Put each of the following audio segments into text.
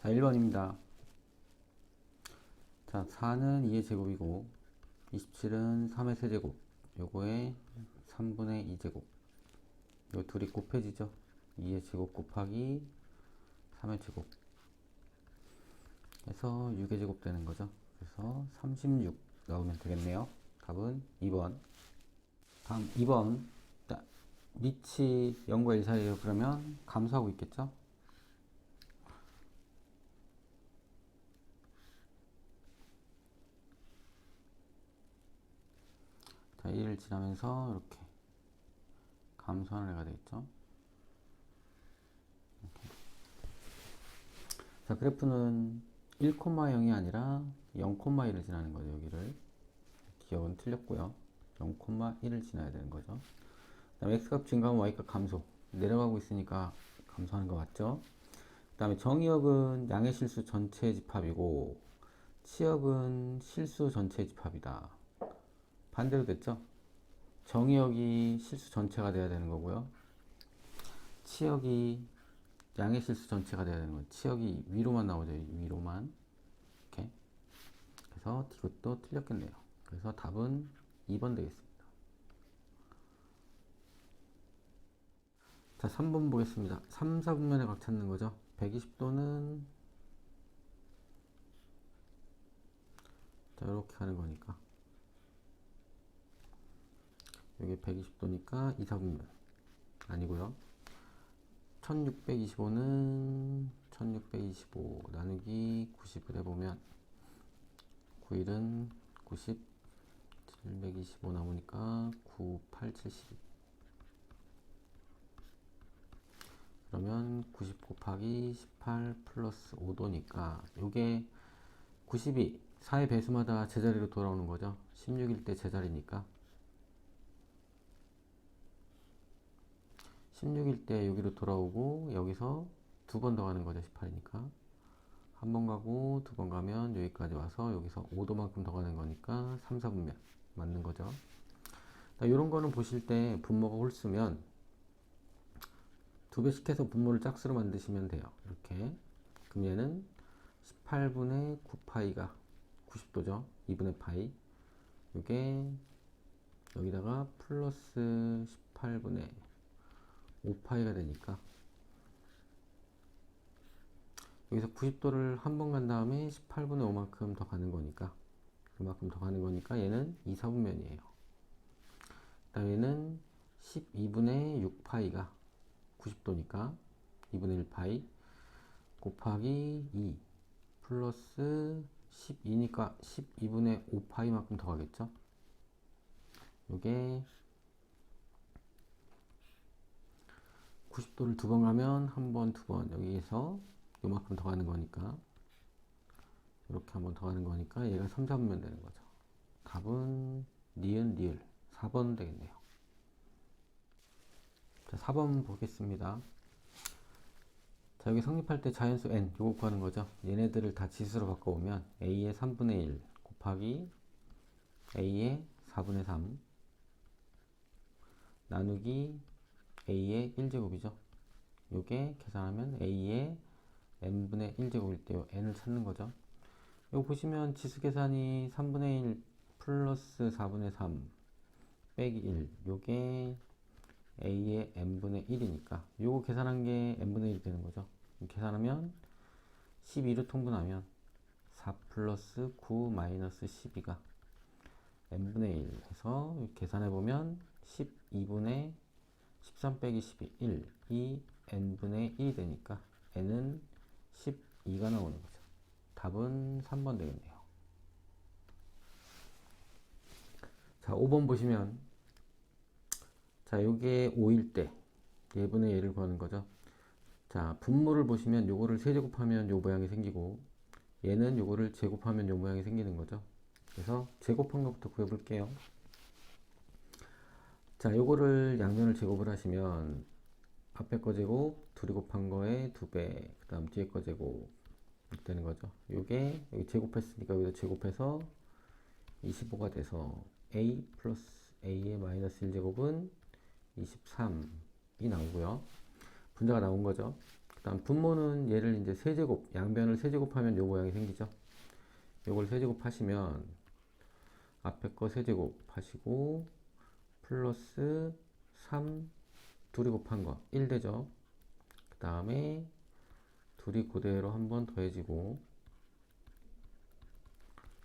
자, 1번입니다. 자, 4는 2의 제곱이고 27은 3의 세제곱, 요거에 3분의 2제곱, 요 둘이 곱해지죠. 2의 제곱 곱하기 3의 제곱 해서 6의 제곱 되는 거죠. 그래서 36 나오면 되겠네요. 답은 2번. 다음 2번. 밑이 0과 1 사이에요. 그러면 감소하고 있겠죠. 자, 1을 지나면서 이렇게 감소하는 애가 되겠죠. 이렇게. 자, 그래프는 1,0이 아니라 0,1을 지나는 거죠. 여기를. 기억은 틀렸고요. 0,1을 지나야 되는 거죠. 그 다음에 x값 증가하면 y값 감소. 내려가고 있으니까 감소하는 거 맞죠? 그 다음에 정의역은 양의 실수 전체의 집합이고 치역은 실수 전체의 집합이다. 반대로 됐죠? 정의역이 실수 전체가 돼야 되는 거고요. 치역이 양의 실수 전체가 돼야 되는 거예요. 치역이 위로만 나오죠. 위로만. 이렇게. 그래서 이것도 틀렸겠네요. 그래서 답은 2번 되겠습니다. 자, 3번 보겠습니다. 3, 4분면의 각 찾는 거죠. 120도는 자, 이렇게 하는 거니까 여기 120도니까 2, 4분면 아니고요. 1625는 1625 나누기 90을 해보면 9일은 90, 725 남으니까 9, 8, 72. 그러면 90 곱하기 18 플러스 5도니까 요게 90이 4의 배수마다 제자리로 돌아오는 거죠. 16일 때 제자리니까 16일 때 여기로 돌아오고 여기서 두 번 더 가는 거죠. 18이니까 한 번 가고 두 번 가면 여기까지 와서 여기서 5도만큼 더 가는 거니까 3, 4분면 맞는 거죠. 이런 거는 보실 때 분모가 홀수면 두 배씩 해서 분모를 짝수로 만드시면 돼요. 이렇게. 그럼 얘는 18분의 9파이가 90도죠. 2분의 파이. 이게 여기다가 플러스 18분의 5파이가 되니까 여기서 90도를 한 번 간 다음에 18분의 5만큼 더 가는 거니까 그만큼 더 가는 거니까 얘는 2, 4분면이에요. 그 다음에 얘는 12분의 6파이가 90도니까 2분의 1파이 곱하기 2 플러스 12니까 12분의 5파이만큼 더 가겠죠. 요게 90도를 두 번 가면 한 번, 두 번 여기에서 요만큼 더 가는 거니까 이렇게 한 번 더 가는 거니까 얘가 3, 4분면 되는 거죠. 답은 니은, 리을 4번 되겠네요. 자, 4번 보겠습니다. 자, 여기 성립할 때 자연수 n 요거 구하는 거죠. 얘네들을 다 지수로 바꿔보면 a의 3분의 1 곱하기 a의 4분의 3 나누기 a의 1제곱이죠. 요게 계산하면 a의 n분의 1제곱일 때요 n을 찾는 거죠. 요거 보시면 지수 계산이 3분의 1 플러스 4분의 3 빼기 1 요게 a의 n분의 1이니까 요거 계산한 게 n분의 1이 되는 거죠. 계산하면 12로 통분하면 4 플러스 9 마이너스 12가 n분의 1 해서 계산해보면 12분의 13 빼기 12 1이 n분의 1이 되니까 n은 12가 나오는 거죠. 답은 3번 되겠네요. 자, 5번 보시면 자, 요게 5일 때 예분의 예를 구하는 거죠. 자, 분모를 보시면 요거를 세제곱하면 요 모양이 생기고 얘는 요거를 제곱하면 요 모양이 생기는 거죠. 그래서 제곱한 것부터 구해볼게요. 자, 요거를 양면을 제곱을 하시면 앞에 거 제곱 둘이 곱한 거에 2배 그 다음 뒤에 거 제곱 이렇게 되는 거죠. 요게 여기 제곱했으니까 여기다 제곱해서 25가 돼서 a 플러스 a의 마이너스 1제곱은 23이 나오고요. 분자가 나온 거죠. 그 그 다음 분모는 얘를 이제 세제곱, 양변을 세제곱하면 요 모양이 생기죠. 요걸 세제곱하시면 앞에 거 세제곱 하시고 플러스 3 둘이 곱한 거 1 되죠. 그 다음에 둘이 그대로 한 번 더해지고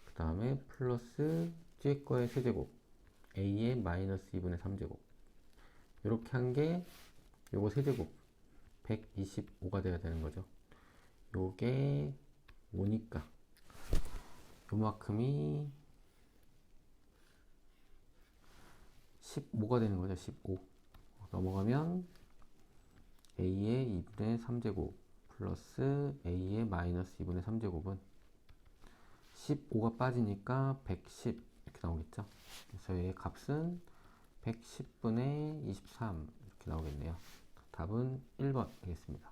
그 다음에 플러스 뒤에 거의 세제곱 a의 마이너스 2분의 3제곱 이렇게 한 게 요거 세제곱 125가 돼야 되는 거죠. 요게 5니까 요만큼이 15가 되는 거죠. 15 넘어가면 a의 2분의 3제곱 플러스 a의 마이너스 2분의 3제곱은 15가 빠지니까 110 이렇게 나오겠죠. 그래서 얘의 값은 110분의 23 이렇게 나오겠네요. 답은 1번 되겠습니다.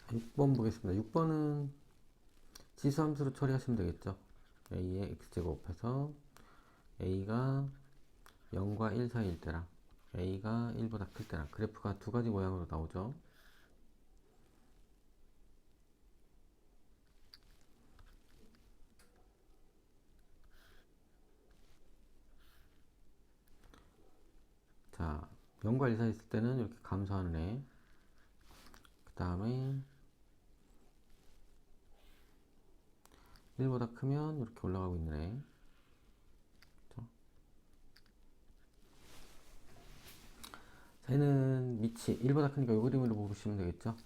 6번 보겠습니다. 6번은 지수함수로 처리하시면 되겠죠. a의 x제곱 해서 a가 0과 1 사이일 때랑 a가 1보다 클 때랑 그래프가 두 가지 모양으로 나오죠. 자, 0과 1 사이 있을 때는 이렇게 감소하는 애. 그 다음에 1보다 크면 이렇게 올라가고 있는 애. 자, 얘는 밑이 1보다 크니까 이 그림으로 보시면 되겠죠.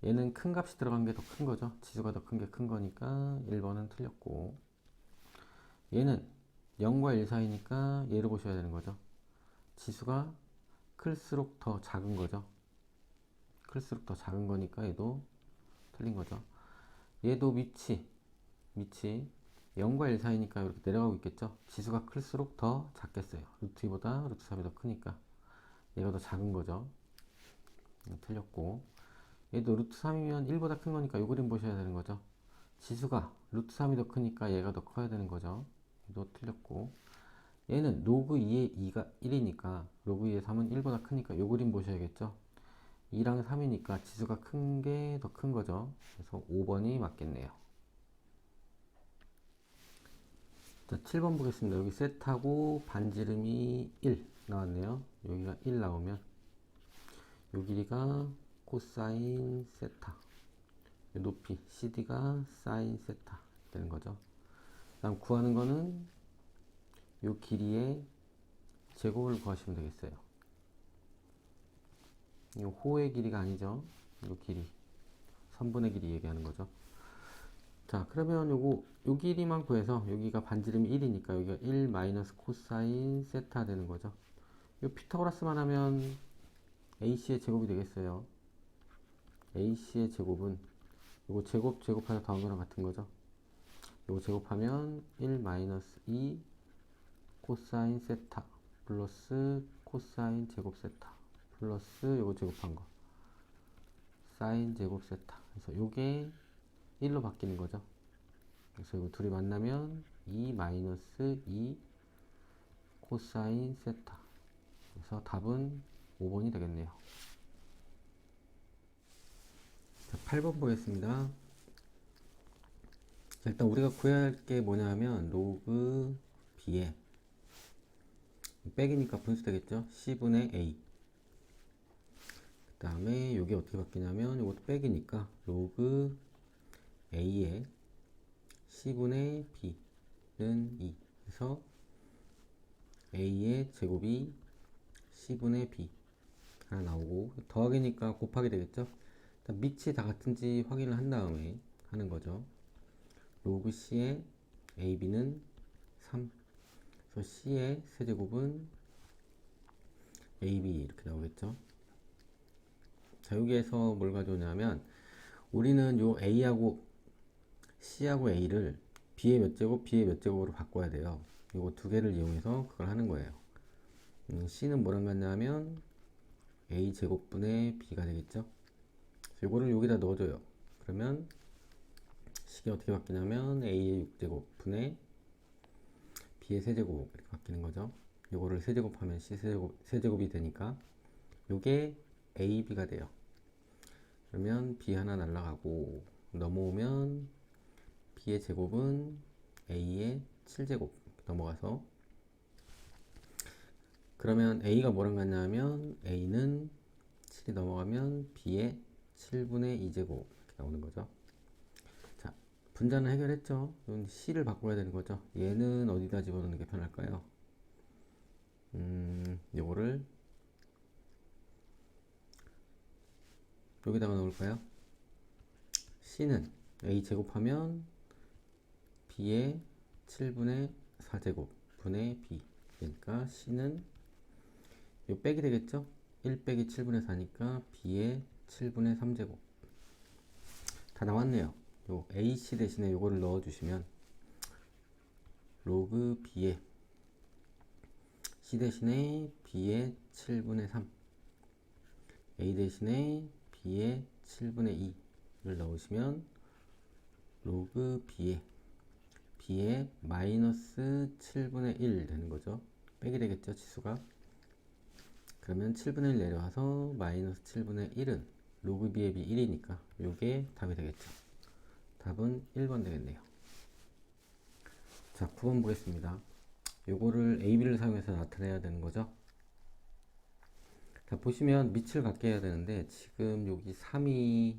얘는 큰 값이 들어간 게 더 큰 거죠. 지수가 더 큰 게 큰 거니까 1번은 틀렸고, 얘는 0과 1 사이니까 얘를 보셔야 되는 거죠. 지수가 클수록 더 작은 거죠. 클수록 더 작은 거니까 얘도 틀린 거죠. 얘도 밑이 0과 1 사이니까 이렇게 내려가고 있겠죠. 지수가 클수록 더 작겠어요. 루트 2보다 루트 3이 더 크니까 얘가 더 작은 거죠. 틀렸고, 얘도 루트 3이면 1보다 큰 거니까 이 그림 보셔야 되는 거죠. 지수가 루트 3이 더 크니까 얘가 더 커야 되는 거죠. 얘도 틀렸고, 얘는 로그 2의 2가 1이니까 로그 2의 3은 1보다 크니까 이 그림 보셔야겠죠. 2랑 3이니까 지수가 큰 게 더 큰 거죠. 그래서 5번이 맞겠네요. 자, 7번 보겠습니다. 여기 셋하고 반지름이 1 나왔네요. 여기가 1 나오면 요 길이가 코사인 세타, 요 높이 CD가 사인 세타 되는 거죠. 다음 구하는 거는 요 길이의 제곱을 구하시면 되겠어요. 이 호의 길이가 아니죠. 요 길이, 선분의 길이 얘기하는 거죠. 자, 그러면 요 길이만 구해서 여기가 반지름이 1이니까 여기가 1 마이너스 코사인 세타 되는 거죠. 요 피타고라스만 하면 AC의 제곱이 되겠어요. AC의 제곱은 요거 제곱해서 더한 거랑 같은 거죠. 요거 제곱하면 1 마이너스 2 코사인 세타 플러스 코사인 제곱 세타 플러스 요거 제곱한 거 사인 제곱 세타. 그래서 요게 1로 바뀌는 거죠. 그래서 이거 둘이 만나면 2 마이너스 2 코사인 세타. 그래서 답은 5번이 되겠네요. 자, 8번 보겠습니다. 자, 일단 우리가 구해야 할 게 뭐냐면 로그 b에 빼기니까 분수 되겠죠. c분의 a. 그 다음에 요게 어떻게 바뀌냐면 요것도 빼기니까 로그 a에 c분의 b는 2. 그래서 a의 제곱이 c분의 b 하나 나오고, 더하기니까 곱하기 되겠죠. 일단 밑이 다 같은지 확인을 한 다음에 하는 거죠. 로그 c의 ab는 3. 그래서 c의 세제곱은 ab 이렇게 나오겠죠. 자, 여기에서 뭘 가져오냐면 우리는 요 a하고 c하고 a를 b의 몇 제곱, b의 몇 제곱으로 바꿔야 돼요. 요거 두 개를 이용해서 그걸 하는 거예요. c는 뭐랑 같냐면 a 제곱분의 b가 되겠죠. 요거를 여기다 넣어줘요. 그러면 식이 어떻게 바뀌냐면 a의 6제곱 분의 b의 세제곱 이렇게 바뀌는 거죠. 요거를 세제곱하면 c 세제곱이 되니까 요게 AB가 돼요. 그러면 B 하나 날라가고 넘어오면 B의 제곱은 A의 7제곱 넘어가서, 그러면 A가 뭐랑 같냐 하면 A는 7이 넘어가면 B의 7분의 2제곱 이렇게 나오는 거죠. 자, 분자는 해결했죠. 이건 C를 바꿔야 되는 거죠. 얘는 어디다 집어넣는 게 편할까요? 요거를 여기다가 넣을까요? C는 A 제곱하면 B의 7분의 4제곱 분의 B, 그러니까 C는 요 빼기 되겠죠? 1 빼기 7분의 4니까 B의 7분의 3제곱. 다 나왔네요. 요 AC 대신에 요거를 넣어주시면 로그 B의 C 대신에 B의 7분의 3, A 대신에 B의 7분의 2를 넣으시면 로그 B의 마이너스 7분의 1 되는 거죠. 빼기 되겠죠, 치수가. 그러면 7분의 1 내려와서 마이너스 7분의 1은 로그 B의 B 1이니까 요게 답이 되겠죠. 답은 1번 되겠네요. 자, 9번 보겠습니다. 요거를 AB를 사용해서 나타내야 되는 거죠. 자, 보시면 밑을 갖게 해야 되는데 지금 여기 3이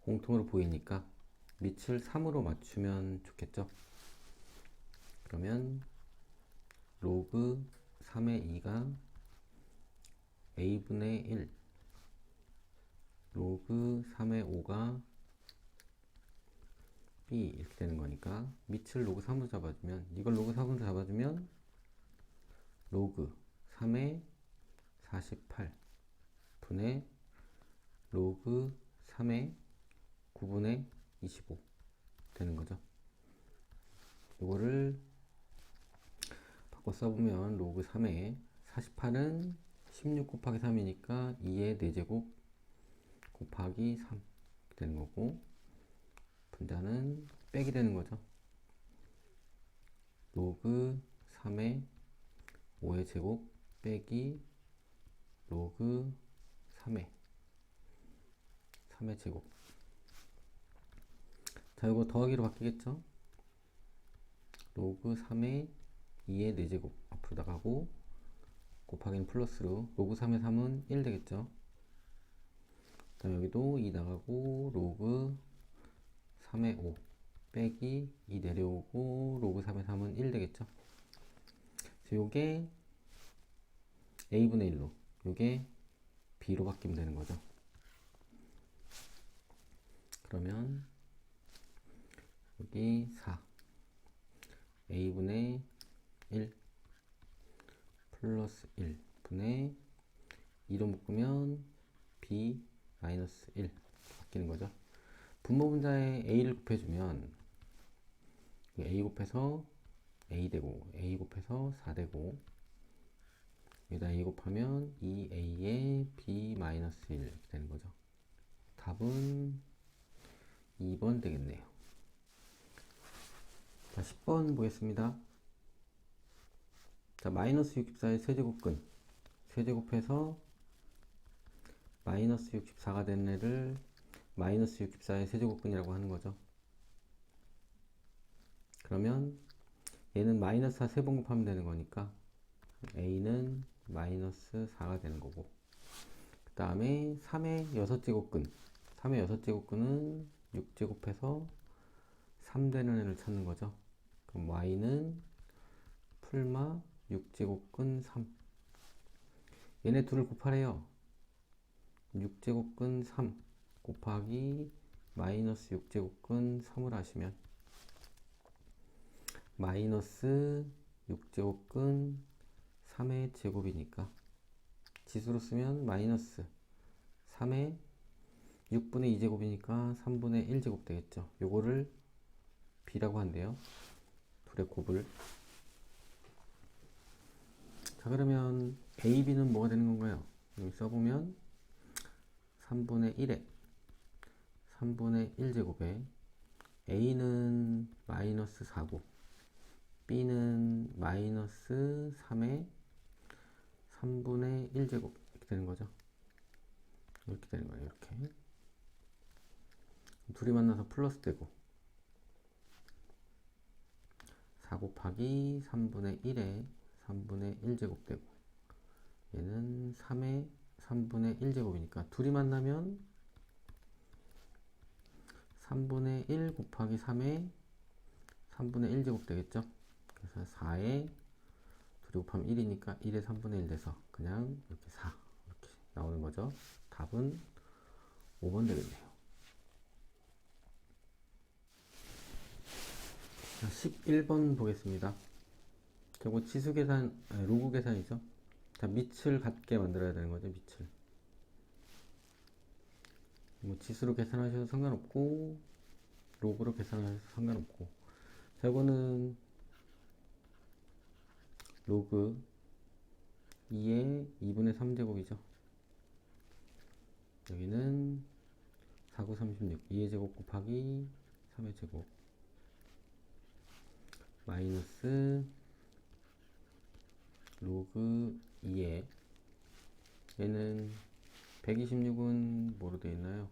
공통으로 보이니까 밑을 3으로 맞추면 좋겠죠. 그러면 로그 3의 2가 A분의 1, 로그 3의 5가 B 이렇게 되는 거니까 밑을 로그 3으로 잡아주면, 이걸 로그 3으로 잡아주면 로그 3의 48 분의 로그 3의 9분의 25 되는 거죠. 이거를 바꿔 써보면 로그 3의 48은 16 곱하기 3이니까 2의 4제곱 곱하기 3 되는 거고, 분자는 빼기 되는 거죠. 로그 3의 5의 제곱 빼기 로그 3의 제곱. 자, 이거 더하기로 바뀌겠죠. 로그 3의 2의 4제곱 앞으로 나가고 곱하기는 플러스로 로그 3의 3은 1 되겠죠. 그 다음 여기도 2 나가고 로그 3의 5 빼기 2 내려오고 로그 3의 3은 1 되겠죠. 그래서 요게 A분의 1로 요게 B로 바뀌면 되는 거죠. 그러면 여기 4 A분의 1 플러스 1 분의 2로 묶으면 B 마이너스 1 바뀌는 거죠. 분모 분자에 A를 곱해주면 A 곱해서 A 되고 A 곱해서 4 되고, 여기다 A 곱하면 2A에 B 마이너스 1 이렇게 되는 거죠. 답은 2번 되겠네요. 자, 10번 보겠습니다. 자, 마이너스 64의 세제곱근, 세제곱해서 마이너스 64가 된 애를 마이너스 64의 세제곱근이라고 하는 거죠. 그러면 얘는 마이너스 4 세 번 곱하면 되는 거니까 A는 마이너스 4가 되는 거고, 그 다음에 3의 6제곱근, 3의 6제곱근은 6제곱해서 3 되는 애를 찾는 거죠. 그럼 Y는 풀마 6제곱근 3, 얘네 둘을 곱하래요. 6제곱근 3 곱하기 마이너스 6제곱근 3을 하시면 마이너스 6제곱근 3의 제곱이니까 지수로 쓰면 마이너스 3의 6분의 2제곱이니까 3분의 1제곱 되겠죠. 요거를 B라고 한대요. 둘의 곱을. 자, 그러면 A, B는 뭐가 되는 건가요? 여기 써보면 3분의 1에 3분의 1제곱에 A는 마이너스 4고 B는 마이너스 3의 3분의 1제곱 이렇게 되는 거죠. 이렇게 되는 거예요. 이렇게 둘이 만나서 플러스 되고 4 곱하기 3분의 1에 3분의 1제곱 되고 얘는 3의 3분의 1제곱이니까 둘이 만나면 3분의 1 곱하기 3의 3분의 1제곱 되겠죠. 그래서 4에 둘이 곱하면 1이니까 1의 3분의 1 돼서 그냥 이렇게 4 이렇게 나오는 거죠. 답은 5번 되겠네요. 자, 11번 보겠습니다. 결국 지수 계산, 아니, 로그 계산이죠. 자, 밑을 같게 만들어야 되는 거죠. 밑을. 뭐 지수로 계산하셔도 상관없고 로그로 계산하셔도 상관없고. 자, 이거는 로그 2의 2분의 3제곱이죠. 여기는 4, 9, 36 2의 제곱 곱하기 3의 제곱 마이너스 로그 2에 얘는 126은 뭐로 되어 있나요?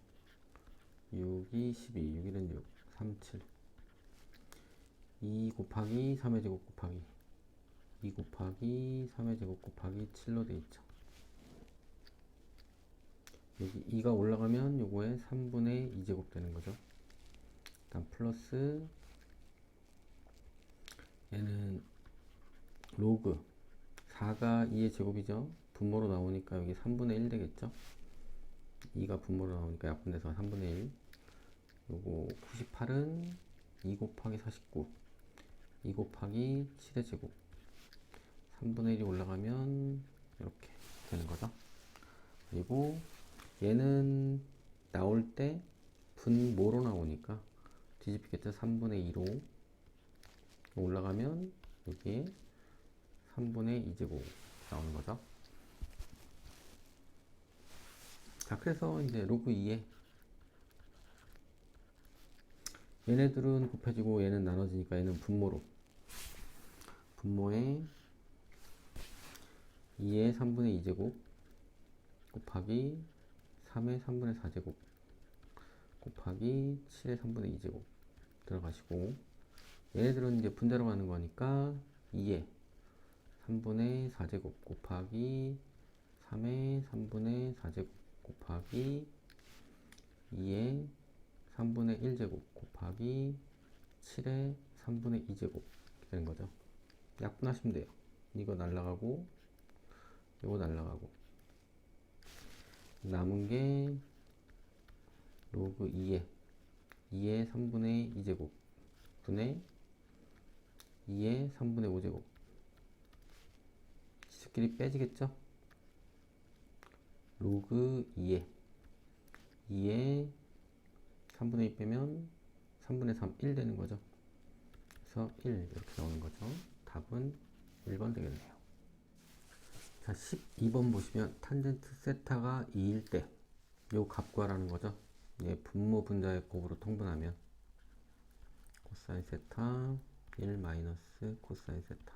6이 12, 6일은 6, 3, 7 2 곱하기 3의 제곱 곱하기 2 곱하기 3의 제곱 곱하기 7로 되어 있죠. 여기 2가 올라가면 요거에 3분의 2제곱 되는 거죠. 일단 플러스 얘는 로그 4가 2의 제곱이죠. 분모로 나오니까 여기 3분의 1 되겠죠. 2가 분모로 나오니까 약분돼서 3분의 1. 요거 98은 2 곱하기 49 2 곱하기 7의 제곱 3분의 1이 올라가면 이렇게 되는 거죠. 그리고 얘는 나올 때 분모로 나오니까 뒤집히겠죠. 3분의 2로 올라가면 여기에 3분의 2제곱 나오는 거죠. 자, 그래서 이제 로그 2에 얘네들은 곱해지고 얘는 나눠지니까 얘는 분모에 2의 3분의 2제곱 곱하기 3의 3분의 4제곱 곱하기 7의 3분의 2제곱 들어가시고 얘네들은 이제 분자로 가는 거니까 2의 3분의 4제곱 곱하기 3의 3분의 4제곱 곱하기 2의 3분의 1제곱 곱하기 7의 3분의 2제곱 되는 거죠. 약분하시면 돼요. 이거 날라가고 이거 날라가고 남은 게 로그 2의 3분의 2제곱 분의 2의 3분의 5제곱 지수끼리 빼지겠죠? 로그 2의 3분의 2 빼면 3분의 3, 1 되는 거죠. 그래서 1 이렇게 나오는 거죠. 답은 1번 되겠네요. 자, 12번 보시면 탄젠트 세타가 2일 때 요 값 구하라는 거죠. 얘 분모 분자의 곱으로 통분하면 코사인 세타 1 마이너스 코사인 세타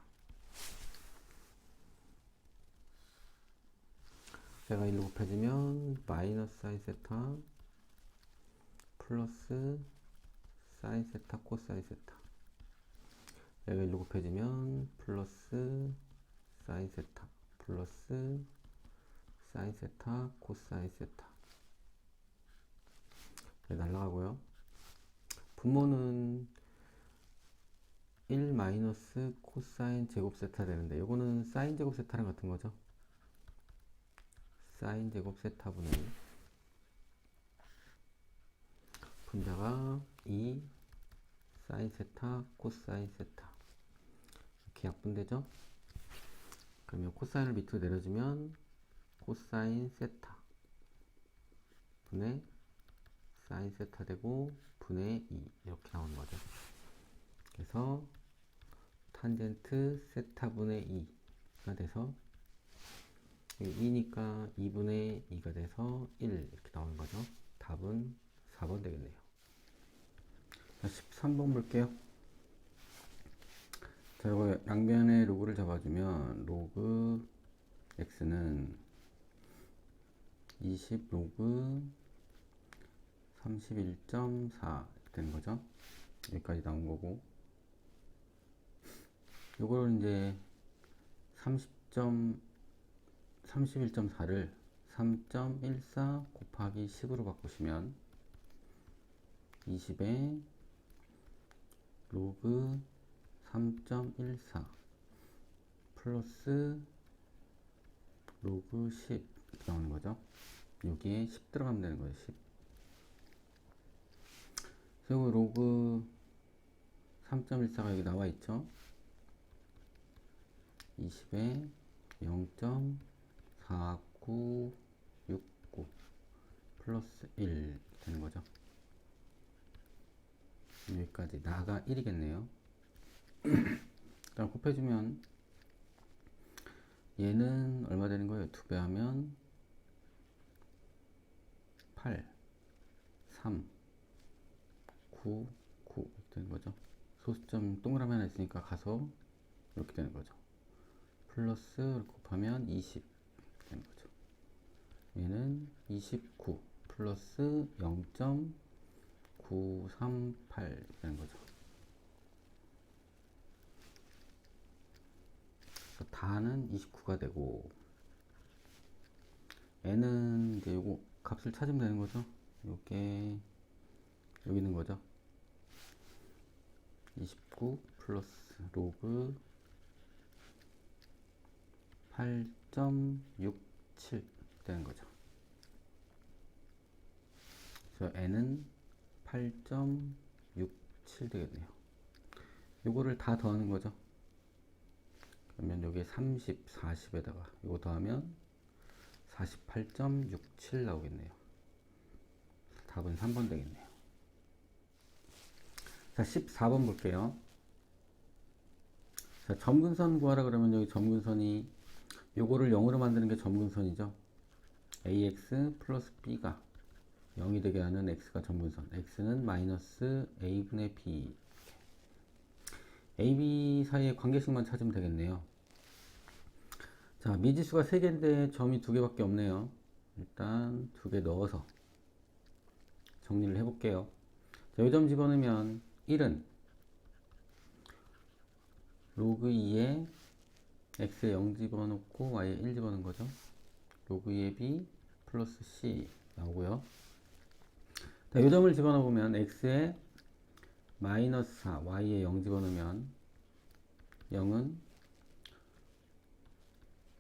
제가 1로 곱해지면 마이너스 사인 세타 플러스 사인 세타 코사인 세타 얘가 1로 곱해지면 플러스 사인 세타 플러스 사인 세타 코사인 세타 날라가고요. 분모는 1 마이너스 코사인 제곱 세타 되는데 요거는 사인 제곱 세타랑 같은 거죠. 사인 제곱 세타분의 분자가 2 사인 세타 코사인 세타 이렇게 약분되죠. 그러면 코사인을 밑으로 내려주면 코사인 세타 분의 사인 세타 되고 분의 2 이렇게 나오는 거죠. 그래서 탄젠트 세타분의 2가 돼서 2니까 2분의 2가 돼서 1 이렇게 나오는 거죠. 답은 4번 되겠네요. 자, 13번 볼게요. 자, 이거 양변의 로그를 잡아주면 로그 x는 20 로그 31.4 되는 거죠. 여기까지 나온 거고, 요거를 이제 31.4를 3.14 곱하기 10으로 바꾸시면 20에 로그 3.14 플러스 로그 10 이렇게 나오는 거죠. 여기에 10 들어가면 되는 거예요. 10. 그리고 로그 3.14가 여기 나와 있죠. 20에 0.4969 플러스 1 되는 거죠. 여기까지 나가 1이겠네요. 일단 곱해주면 얘는 얼마 되는 거예요? 2배 하면 8, 3, 9, 9 이렇게 되는 거죠. 소수점 동그라미 하나 있으니까 가서 이렇게 되는 거죠. 플러스 곱하면 20 되는 거죠. 얘는 29 플러스 0.938 되는 거죠. 그래서 다는 29가 되고, n은 이제 요거 값을 찾으면 되는 거죠. 요게 여기 있는 거죠. 29 플러스 로그 8.67 되는 거죠. 그래서 n은 8.67 되겠네요. 요거를 다 더하는 거죠. 그러면 여기에 30, 40에다가 이거 더하면 48.67 나오겠네요. 답은 3번 되겠네요. 자, 14번 볼게요. 자, 점근선 구하라 그러면 여기 점근선이 요거를 0으로 만드는 게 점근선이죠. ax 플러스 b가 0이 되게 하는 x가 점근선. x는 마이너스 a분의 b. a, b 사이의 관계식만 찾으면 되겠네요. 자, 미지수가 3개인데 점이 2개밖에 없네요. 일단 2개 넣어서 정리를 해볼게요. 자, 요점 집어넣으면 1은 로그 2에 x에 0 집어넣고 y에 1 집어넣은 거죠. 로그 2에 b 플러스 c 나오고요. 자, 요점을 집어넣으면 x에 마이너스 4, y에 0 집어넣으면 0은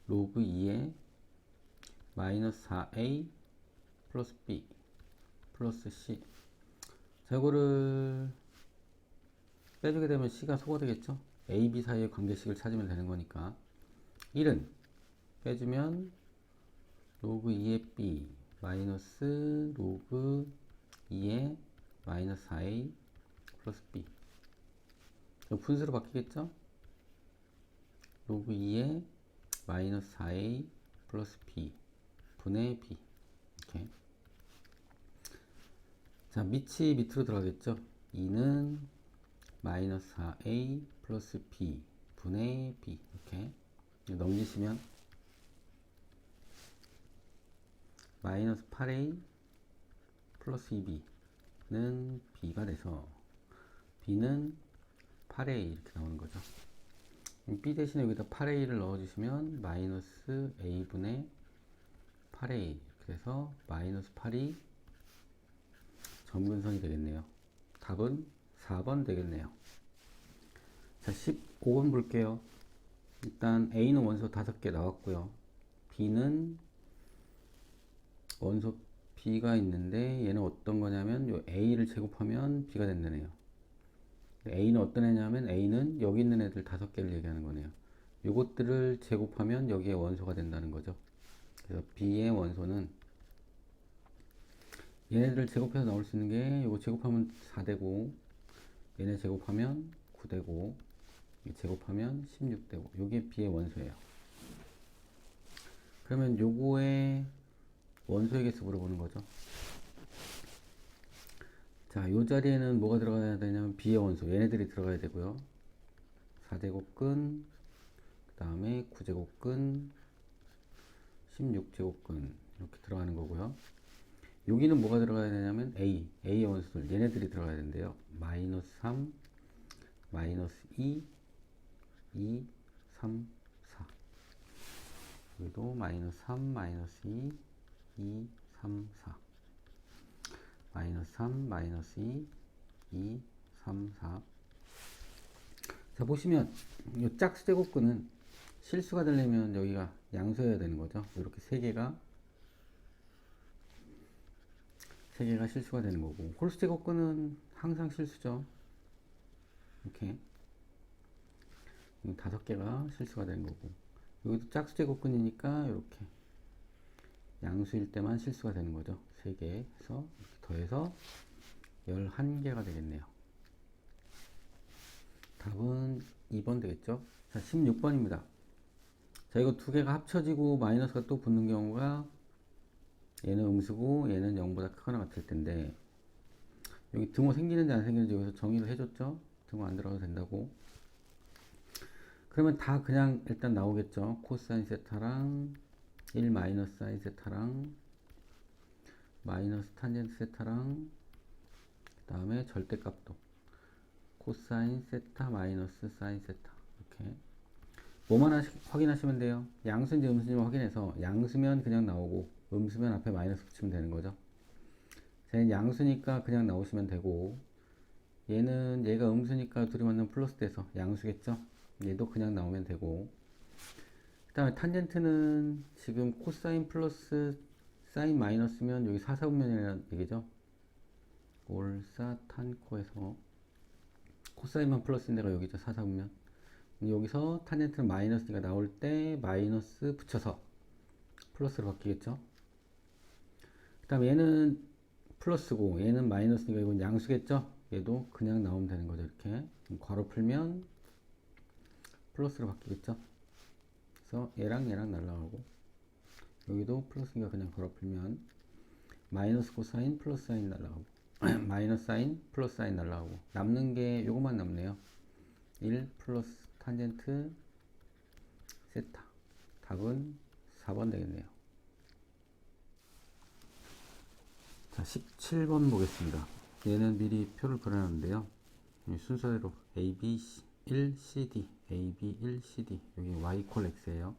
로그 2에 마이너스 4a 플러스 b 플러스 c. 자, 이거를 빼주게 되면 c가 소가 되겠죠. a, b 사이의 관계식을 찾으면 되는 거니까 1은 빼주면 로그 2의 b 마이너스 로그 2의 마이너스 4a 플러스 b. 분수로 바뀌겠죠. 로그 2의 마이너스 4a 플러스 b 분의 b. 이렇게. 자, 밑이 밑으로 들어가겠죠. 2는 마이너스 4a 플러스 b 분의 b. 이렇게 넘기시면 마이너스 8a 플러스 2b는 b가 돼서 b는 8a 이렇게 나오는 거죠. b 대신에 여기다 8a를 넣어주시면 마이너스 a분의 8a. 그래서 마이너스 8이 점근선이 되겠네요. 답은 4번 되겠네요. 자, 15번 볼게요. 일단 a는 원소 5개 나왔고요. b는 원소 b가 있는데 얘는 어떤 거냐면 요 a를 제곱하면 b가 된다네요. a는 어떤 애냐면 a는 여기 있는 애들 5개를 얘기하는 거네요. 요것들을 제곱하면 여기에 원소가 된다는 거죠. 그래서 b의 원소는 얘네들을 제곱해서 나올 수 있는 게 요거 제곱하면 4되고 얘네 제곱하면 9되고 제곱하면 16되고 요게 b의 원소예요. 그러면 요거의 원소의 개수 물어보는 거죠. 자, 요 자리에는 뭐가 들어가야 되냐면 b의 원소 얘네들이 들어가야 되고요. 4제곱근 그 다음에 9제곱근 16제곱근 이렇게 들어가는 거고요. 여기는 뭐가 들어가야 되냐면 A의 원수들 얘네들이 들어가야 되는데요. 마이너스 3, 마이너스 2, 2, 3, 4. 여기도 마이너스 3, 마이너스 2, 2, 3, 4. 마이너스 3, 마이너스 2, 2, 3, 4. 자, 보시면 이 짝수 제곱근은 실수가 되려면 여기가 양수여야 되는 거죠. 이렇게 세 개가 실수가 되는 거고, 홀수 제곱근은 항상 실수죠. 이렇게 5개가 실수가 되는 거고, 여기도 짝수 제곱근이니까 이렇게 양수일 때만 실수가 되는 거죠. 3개 해서 이렇게 더해서 11개가 되겠네요. 답은 2번 되겠죠. 자, 16번입니다. 자, 이거 두 개가 합쳐지고 마이너스가 또 붙는 경우가 얘는 음수고 얘는 0보다 크거나 같을 텐데, 여기 등호 생기는지 안 생기는지 여기서 정의를 해줬죠. 등호 안 들어가도 된다고. 그러면 다 그냥 일단 나오겠죠. 코사인 세타랑 1 마이너스 사인 세타랑 마이너스 탄젠트 세타랑 그 다음에 절대값도 코사인 세타 마이너스 사인 세타. 이렇게 뭐만 확인하시면 돼요. 양수인지 음수인지 확인해서 양수면 그냥 나오고 음수면 앞에 마이너스 붙이면 되는 거죠. 자, 양수니까 그냥 나오시면 되고, 얘는 얘가 음수니까 둘이 만나면 플러스 돼서 양수겠죠. 얘도 그냥 나오면 되고, 그 다음에 탄젠트는 지금 코사인 플러스 사인 마이너스면 여기 사사분면이라는 얘기죠. 올사 탄코에서 코사인만 플러스인 데가 여기죠. 사사분면. 여기서 탄젠트는 마이너스가 나올 때 마이너스 붙여서 플러스로 바뀌겠죠. 그 다음에 얘는 플러스고 얘는 마이너스니까 이건 양수겠죠. 얘도 그냥 나오면 되는 거죠. 이렇게 괄호 풀면 플러스로 바뀌겠죠. 그래서 얘랑 얘랑 날라가고, 여기도 플러스니까 그냥 괄호 풀면 마이너스 코사인 플러스 사인 날라가고 마이너스 사인 플러스 사인 날라가고, 남는 게 요것만 남네요. 1 플러스 탄젠트 세타. 답은 4번 되겠네요. 자, 17번 보겠습니다. 얘는 미리 표를 그려놨는데요. 순서대로 A, B, 1, C, D, A, B, 1, C, D. 여기 Y 이퀄 X예요.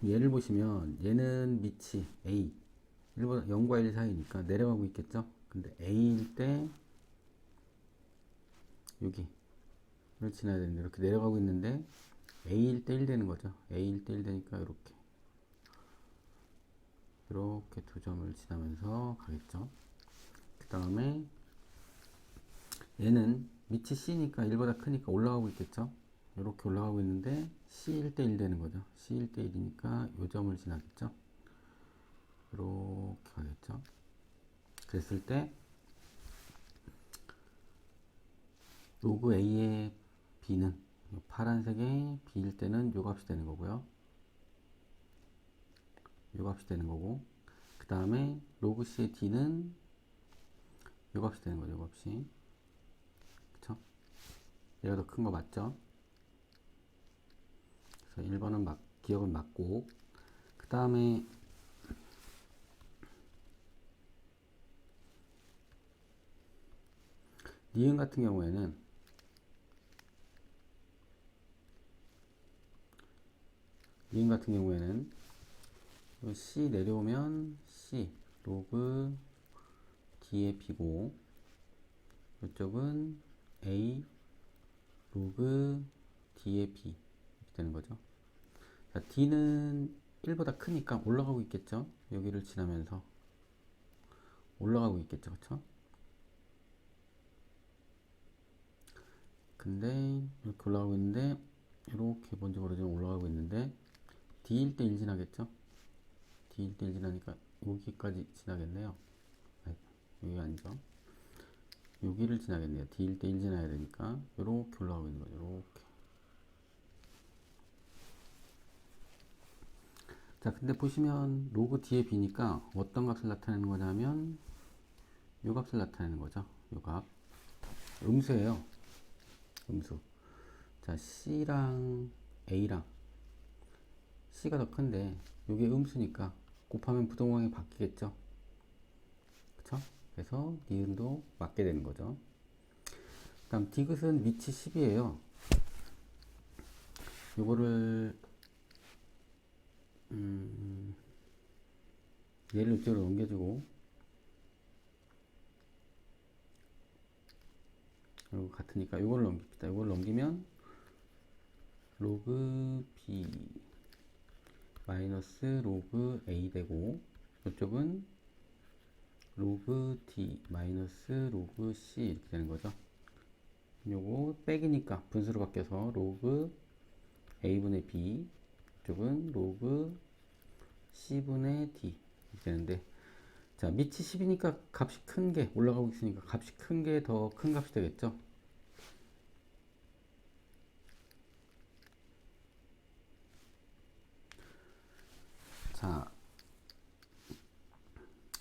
얘를 보시면 얘는 밑이 A, 0과 1 사이니까 내려가고 있겠죠. 근데 A일 때 여기를 지나야 되는데 이렇게 내려가고 있는데 A일 때 1 되는 거죠. A일 때 1 되니까 이렇게 두 점을 지나면서 가겠죠. 그 다음에 얘는 밑이 C니까 1보다 크니까 올라가고 있겠죠. 이렇게 올라가고 있는데 C일 때 1 되는 거죠. C일 때 1이니까 이 점을 지나겠죠. 이렇게 가겠죠. 그랬을 때 로그 A의 B는 파란색의 B일 때는 요 값이 되는 거고요. 요 값이 되는 거고, 그 다음에 로그 C의 D는 요 값이 되는 거죠. 요 값이. 그쵸? 얘가 더 큰 거 맞죠? 그래서 1번은 기억은 맞고, 그 다음에 니은 같은 경우에는 C 내려오면 C 로그 D의 B고, 이쪽은 A 로그 D의 B 이렇게 되는 거죠. 자, D는 1보다 크니까 올라가고 있겠죠. 여기를 지나면서 올라가고 있겠죠. 그쵸? 근데 이렇게 올라가고 있는데, 이렇게 번쩍으로 좀 올라가고 있는데 D일 때 1 지나겠죠. D일 때 1 지나니까 여기까지 지나겠네요. 아니, 여기가 아니죠. 여기를 지나겠네요. D일 때 1 지나야 되니까 이렇게 올라가고 있는 거죠. 이렇게. 자, 근데 보시면 로그 D의 B니까 어떤 값을 나타내는 거냐면 이 값을 나타내는 거죠. 이 값. 음수예요. 음수. 자, C랑 A랑 C가 더 큰데 이게 음수니까 곱하면 부동항이 바뀌겠죠. 그쵸? 그래서 니은도 맞게 되는 거죠. 그 다음 디귿은 밑이 10이에요. 요거를 얘를 이쪽으로 넘겨주고 이거 같으니까 요걸 넘깁시다. 요걸 넘기면 로그 B 마이너스 로그 A 되고 이쪽은 로그 D 마이너스 로그 C 이렇게 되는 거죠. 요거 빼기니까 분수로 바뀌어서 로그 A분의 B 이쪽은 로그 C분의 D 이렇게 되는데, 자 밑이 10이니까 값이 큰 게 올라가고 있으니까 값이 큰 게 더 큰 값이 되겠죠. 자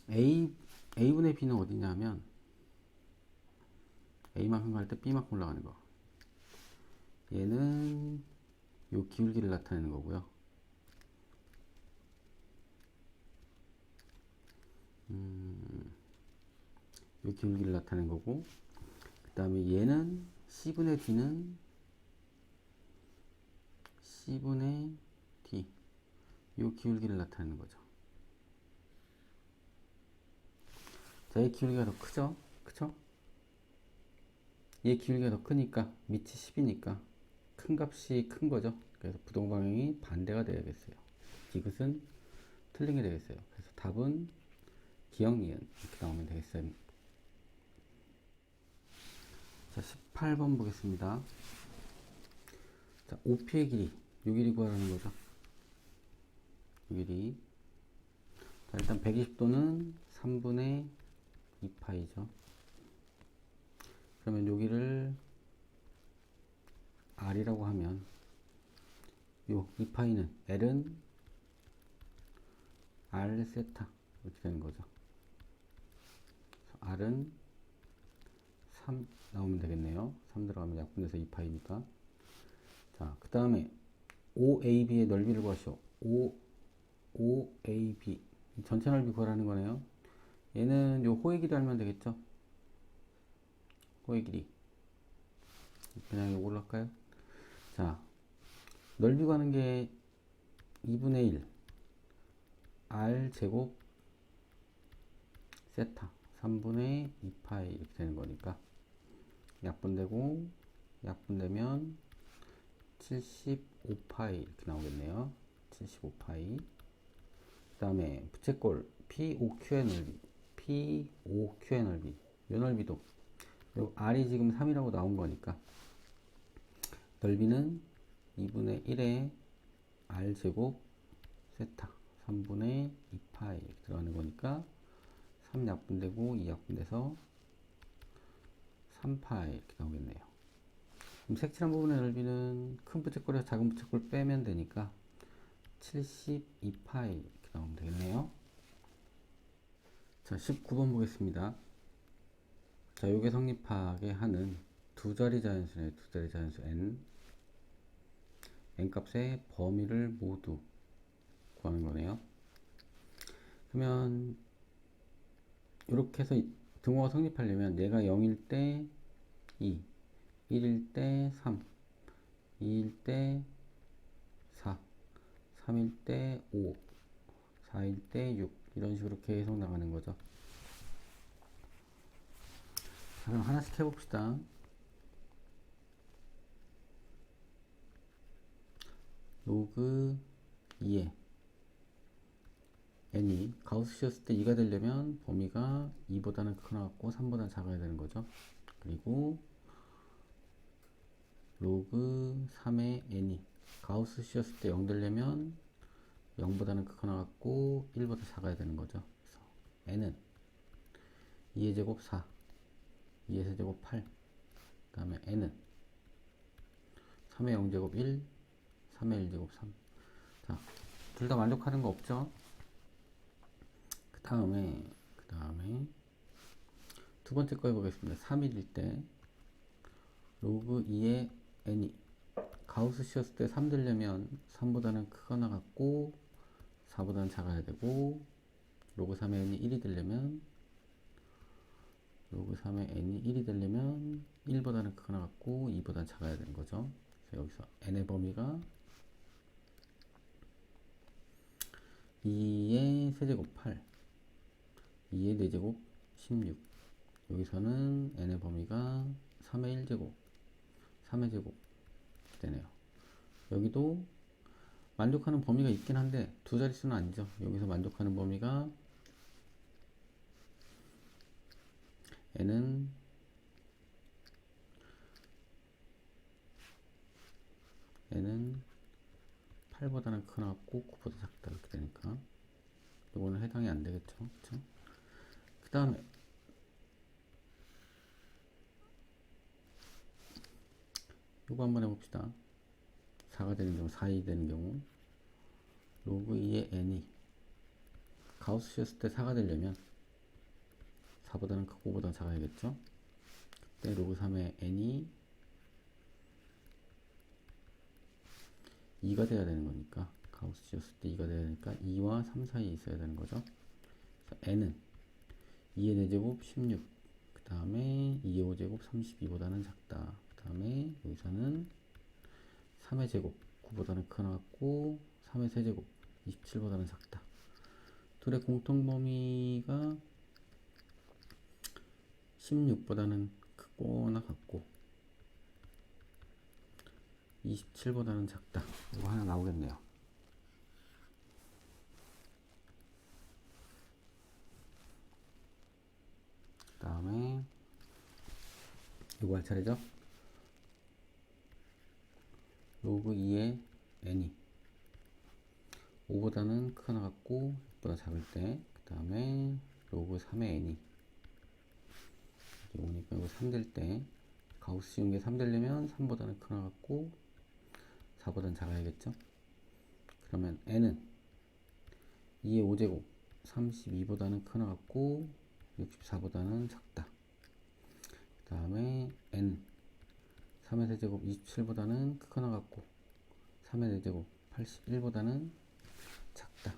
A분의 B는 어디냐면 A만큼 갈 때 B만큼 올라가는 거. 얘는 요 기울기를 나타내는 거고요. 요 기울기를 나타내는 거고, 그 다음에 얘는 C분의 D는 C분의 D 요 기울기를 나타내는 거죠. 자, 얘 기울기가 더 크죠? 그쵸? 얘 기울기가 더 크니까 밑이 10이니까 큰 값이 큰 거죠. 그래서 부동 방향이 반대가 되야겠어요. 디귿은 틀린 게 되겠어요. 그래서 답은 기역 니은 이렇게 나오면 되겠어요. 자, 18번 보겠습니다. 자, OP의 길이, 요 길이 구하라는 거죠. 요 길이. 자, 일단 120도는 3분의 2파이죠. 그러면 여기를 R이라고 하면 요 2파이는 L은 R 세타 이렇게 되는 거죠. R은 3 나오면 되겠네요. 3 들어가면 약분돼서 2파이니까. 자, 그 다음에 OAB의 넓이를 구하시오. OAB 전체 넓이 구하라는 거네요. 얘는 요 호의 길이 알면 되겠죠. 호의 길이 그냥 요걸로 할까요? 자, 넓이 구하는 게 2분의 1 R 제곱 세타 3분의 2파이 이렇게 되는 거니까 약분되고 약분되면 75파이 이렇게 나오겠네요. 75파이. 그 다음에 부채꼴 POQ의 넓이 POQ의 넓이 요 넓이도 요 R이 지금 3이라고 나온 거니까 넓이는 2분의 1에 R 제곱 세타 3분의 2파이 이렇게 들어가는 거니까 3 약분되고 2 약분돼서 3파이 이렇게 나오겠네요. 그럼 색칠한 부분의 넓이는 큰 부채꼴에서 작은 부채꼴 빼면 되니까 72파이 이렇게 나오면 되겠네요. 자, 19번 보겠습니다. 자, 요게 성립하게 하는 두 자리 자연수네. 두 자리 자연수 n 값의 범위를 모두 구하는 거네요. 그러면 이렇게 해서 등호가 성립하려면 얘가 0일 때 2, 1일 때 3, 2일 때 4, 3일 때 5, 4일 때 6 이런 식으로 계속 나가는 거죠. 자, 그럼 하나씩 해봅시다. 로그 2에 n이 가우스 씌었을 때 2가 되려면 범위가 2보다는 크거나 같고 3보다는 작아야 되는 거죠. 그리고 로그 3의 n이 가우스 씌었을 때 0 되려면 0보다는 크거나 같고 1보다 작아야 되는 거죠. 그래서 n은 2의 제곱 4, 2의 세제곱 8, 그 다음에 n은 3의 0제곱 1, 3의 1제곱 3. 자, 둘 다 만족하는 거 없죠? 그 다음에 두 번째 거 해보겠습니다. 3일일 때 로그 2의 n이 가우스 씌웠을 때 3 되려면 3보다는 크거나 같고 4보다는 작아야 되고 로그 3의 n이 1이 되려면 로그 3의 n이 1이 되려면 1보다는 크거나 같고 2보다는 작아야 되는 거죠. 그래서 여기서 n의 범위가 2의 세제곱 8, 2의 4제곱 16. 여기서는 n의 범위가 3의 1제곱, 3의 제곱 되네요. 여기도 만족하는 범위가 있긴 한데 두 자릿수는 아니죠. 여기서 만족하는 범위가 n은 8보다는 크거나 같고 9보다 작다 이렇게 되니까 이거는 해당이 안 되겠죠. 그쵸? 그 다음에 이거 한번 해봅시다. 4가 되는 경우, 4이 되는 경우 로그 2의 n이 가우스 씌웠을 때 4가 되려면 4보다는 크고 5보다는 작아야겠죠. 그때 로그 3의 n이 2가 돼야 되는 거니까 가우스 씌웠을 때 2가 돼야 되니까 2와 3 사이에 있어야 되는 거죠. 그래서 n은 2의 4제곱 16, 그 다음에 2의 5제곱 32보다는 작다. 그 다음에 여기서는 3의 제곱 9보다는 크거나 같고 3의 세제곱 27보다는 작다. 둘의 공통 범위가 16보다는 크거나 같고 27보다는 작다. 이거 하나 나오겠네요. 그 다음에 이거 할 차례죠. 로그 2의 n이 5보다는 크거나 같고 6보다 작을 때, 그 다음에 로그 3의 n이 여기 오니까 이거 3 될 때 가우스 씌운 게 3 되려면 3보다는 크거나 같고 4보다는 작아야겠죠. 그러면 n은 2의 5제곱 32보다는 크거나 같고 64보다는 작다. 그 다음에 n 3의 세제곱 27보다는 크거나 같고 3의 4제곱 81보다는 작다.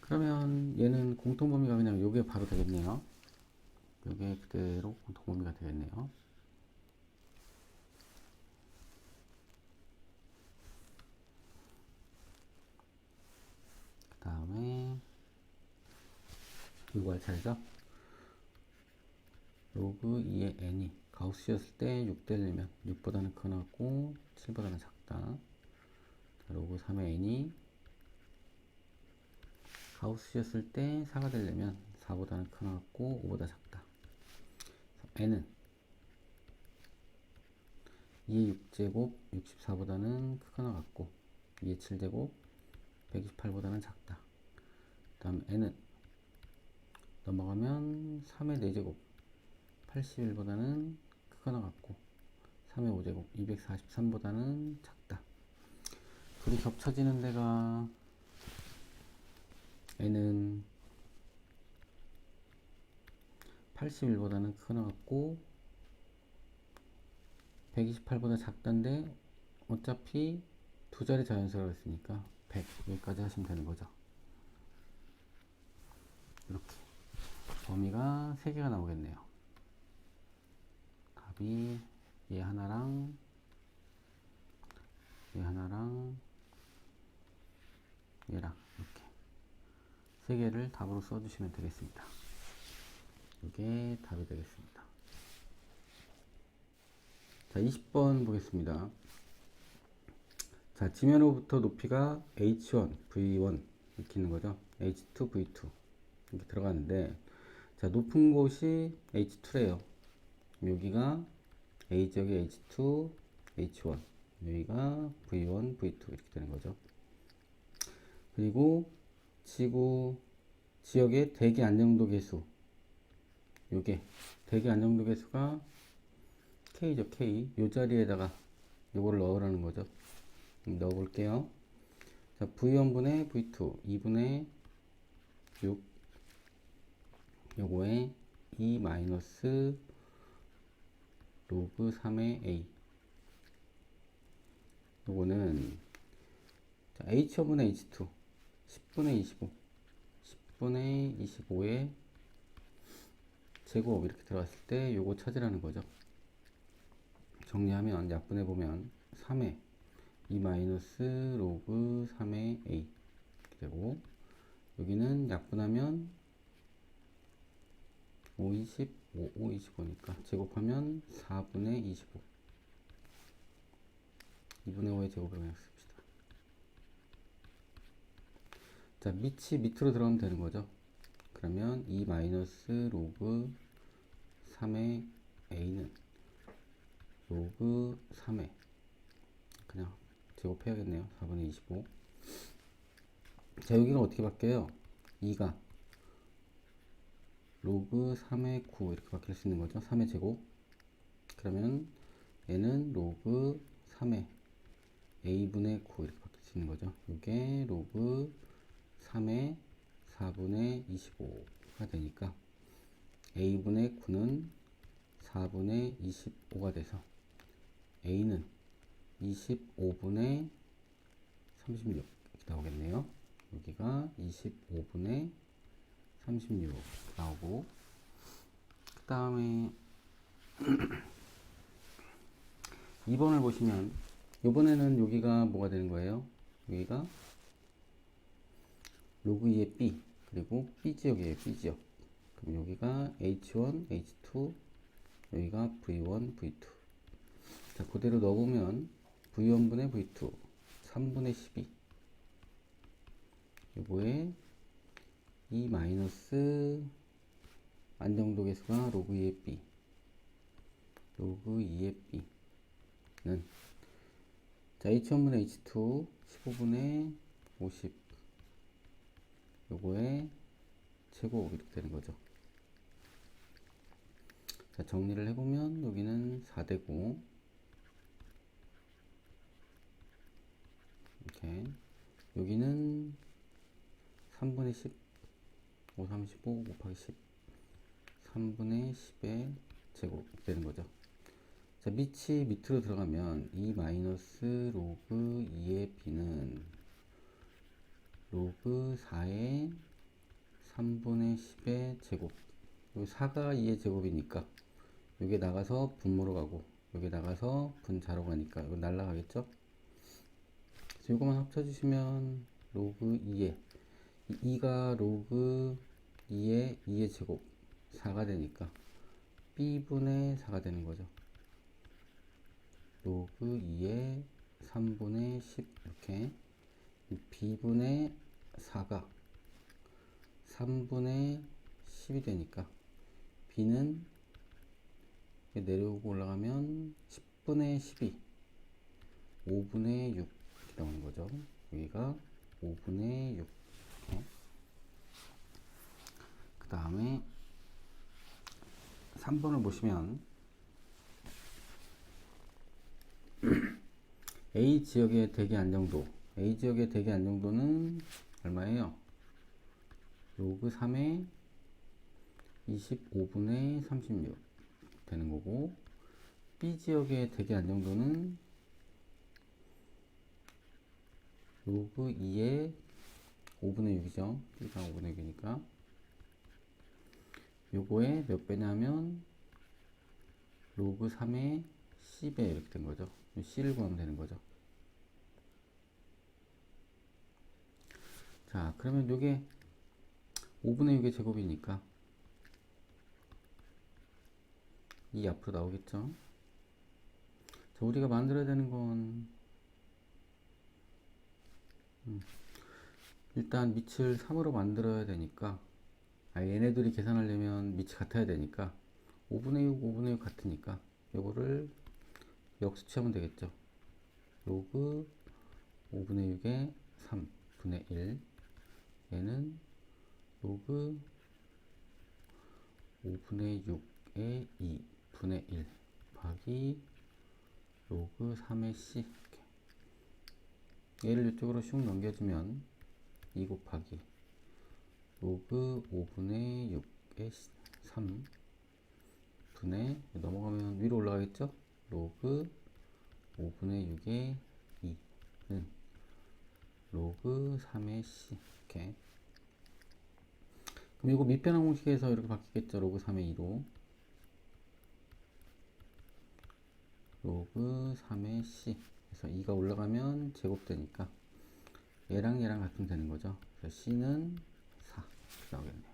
그러면 얘는 공통범위가 그냥 요게 바로 되겠네요. 요게 그대로 공통범위가 되겠네요. 그 다음에 이거 할 차례죠. 로그 2의 n이 가우스 씌웠을 때 6 되려면 6보다는 크거나 같고 7보다는 작다. 로그 3의 n이 가우스 씌웠을 때 4가 되려면 4보다는 크거나 같고 5보다 작다. n은 2의 6제곱 64보다는 크거나 같고 2의 7제곱 128보다는 작다. 그 다음 n은 넘어가면 3의 4제곱 81보다는 크거나 같고 3의 5제곱 243보다는 작다. 둘이 겹쳐지는 데가 n은 81보다는 크거나 같고 128보다 작다인데 어차피 두 자리 자연수라고 했으니까 100 여기까지 하시면 되는 거죠. 이렇게 범위가 3개가 나오겠네요. 답이 얘 하나랑 얘랑 이렇게 3개를 답으로 써주시면 되겠습니다. 이게 답이 되겠습니다. 자, 20번 보겠습니다. 자, 지면으로부터 높이가 h1, v1 이렇게 있는 거죠. h2, v2 이렇게 들어가는데, 자, 높은 곳이 h2래요. 여기가 a지역이 h2, h1, 여기가 v1, v2 이렇게 되는 거죠. 그리고 지구 지역의 대기 안정도 계수, 요게 대기 안정도 계수가 k죠. k. 요 자리에다가 요거를 넣으라는 거죠. 넣어 볼게요. 자, v1분의 v2 2분의 6 요거에 2 마이너스 로그 3의 a 요거는 자, H5분의 H2 10분의 25 10분의 25의 제곱 이렇게 들어갔을 때 요거 찾으라는 거죠. 정리하면 약분해 보면 3의 2 마이너스 로그 3의 A 이렇게 되고, 여기는 약분하면 5, 25, 5, 25니까 제곱하면 4분의 25 2분의 5의 제곱을 그냥 씁시다. 자, 밑이 밑으로 들어가면 되는 거죠. 그러면 2 마이너스 로그 3의 A는 로그 3의 그냥 제곱해야겠네요. 4분의 25. 자, 여기가 어떻게 바뀌어요? 2가 로그 3의 9 이렇게 바뀔 수 있는 거죠. 3의 제곱. 그러면 얘는 로그 3의 a분의 9 이렇게 바뀔 수 있는 거죠. 이게 로그 3의 4분의 25가 되니까 a분의 9는 4분의 25가 돼서 a는 25분의 36 이렇게 나오겠네요. 여기가 25분의 36 나오고, 그 다음에 2번을 보시면 이번에는 여기가 뭐가 되는 거예요? 여기가 로그 2의 b, 그리고 b 지역이에요. b 지역. 그럼 여기가 h1 h2, 여기가 v1 v2. 자, 그대로 넣어보면 v1분의 v2 3분의 12 요거에 2 마이너스 안정도 계수가 로그 2의 b, 로그 2의 b는 자, h1분의 h2 15분의 50 요거에 제곱 이렇게 되는 거죠. 자, 정리를 해보면 여기는 4되고 이렇게 여기는 3분의 10 5, 35 곱하기 10 3분의 10의 제곱 되는 거죠. 자, 밑이 밑으로 들어가면 2 마이너스 로그 2의 b는 로그 4의 3분의 10의 제곱. 요 4가 2의 제곱이니까 요게 나가서 분모로 가고 요게 나가서 분자로 가니까 이거 날라가겠죠. 그래서 요거만 합쳐주시면 로그 2의 2가 로그 2의 제곱 4가 되니까 b분의 4가 되는 거죠. 로그 2의 3분의 10 이렇게 b분의 4가 3분의 10이 되니까 b는 내려오고 올라가면 10분의 12 5분의 6 이렇게 나오는 거죠. 여기가 5분의 6. 그 다음에 3번을 보시면 A 지역의 대기 안정도, A 지역의 대기 안정도는 얼마예요? 로그 3의 25분의 36 되는 거고, B 지역의 대기 안정도는 로그 2의 5분의 6이죠. B가 5분의 6이니까 요거에 몇 배냐면 로그 3의 10에 이렇게 된 거죠. C를 구하면 되는 거죠. 자, 그러면 요게 5분의 6의 제곱이니까 이 앞으로 나오겠죠. 자, 우리가 만들어야 되는 건 일단 밑을 3으로 만들어야 되니까 얘네들이 계산하려면 밑이 같아야 되니까 5분의 6, 5분의 6 같으니까 요거를 역수치하면 되겠죠. 로그 5분의 6의 3분의 1 얘는 로그 5분의 6의 2분의 1 곱하기 로그 3의 C 이렇게. 얘를 이쪽으로 슉 넘겨주면 2 곱하기 로그 5분의 6의 3분의 넘어가면 위로 올라가겠죠? 로그 5분의 6의 2 얘는 로그 3의 C. 이렇게. 그럼 이거 밑변환 공식에서 이렇게 바뀌겠죠. 로그 3의 2로. 로그 3의 C. 그래서 2가 올라가면 제곱되니까 얘랑 얘랑 같으면 되는 거죠. 그래서 C는 4 이렇게 나오겠네요.